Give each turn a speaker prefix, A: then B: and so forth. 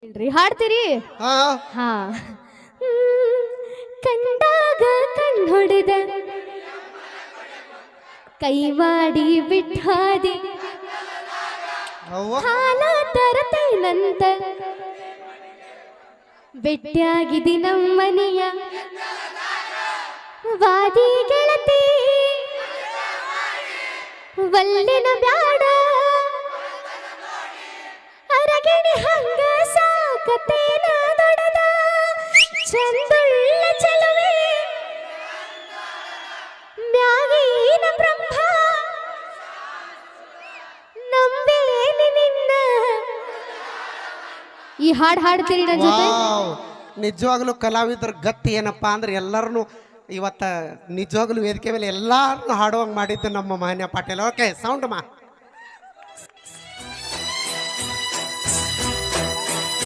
A: ಇಲ್ರಿ ಹಾಡ್ತೀರಿ
B: ಹಾ
A: ಹಾ ಕಂಡಾಗ ಕಣ್ ಹೊಡೆದ ಕೈ ಮಾಡಿ ಬಿಟ್ಟಾದಿ
B: ಅವ್ವ
A: ಹಾಲ ತರತೇನಂತ ಬೆಟ್ಟಿಯಾಗಿದಿ ನಮ್ಮನಿಯ ವಾದಿ ಗೆಳತಿ ವಲ್ಲಿನ ಬ್ಯಾಡ ಅರಗಿಣಿ ಹಂಗ ಸಾಕತೇನ ದೊಡದ ಚಂದುಳ್ಳ ಚಲುವೆ ಮ್ಯಾಗೀನ ಬ್ರಹ್ಮ ನಂಬೇನಿ ನಿನ್ನ ಈ ಹಾಡು ಹಾಡ್ತೀರಿ ನನ್ನ ಜೊತೆ
B: ವಾವ್ ನಿಜವಾಗ್ಲೂ ಕಲಾವಿದ್ರ ಗತಿ ಏನಪ್ಪಾ ಅಂದ್ರೆ ಎಲ್ಲರನ್ನು ಇವತ್ತ ನಿಜವಾಗ್ಲೂ ವೇದಿಕೆ ಮೇಲೆ ಎಲ್ಲಾರನ್ನು ಹಾಡುವಂಗ್ ಮಾಡಿದ್ದು ನಮ್ಮ ಮಾನ್ಯ ಪಾಟೀಲ್. ಓಕೆ ಸೌಂಡ್ ಮಾ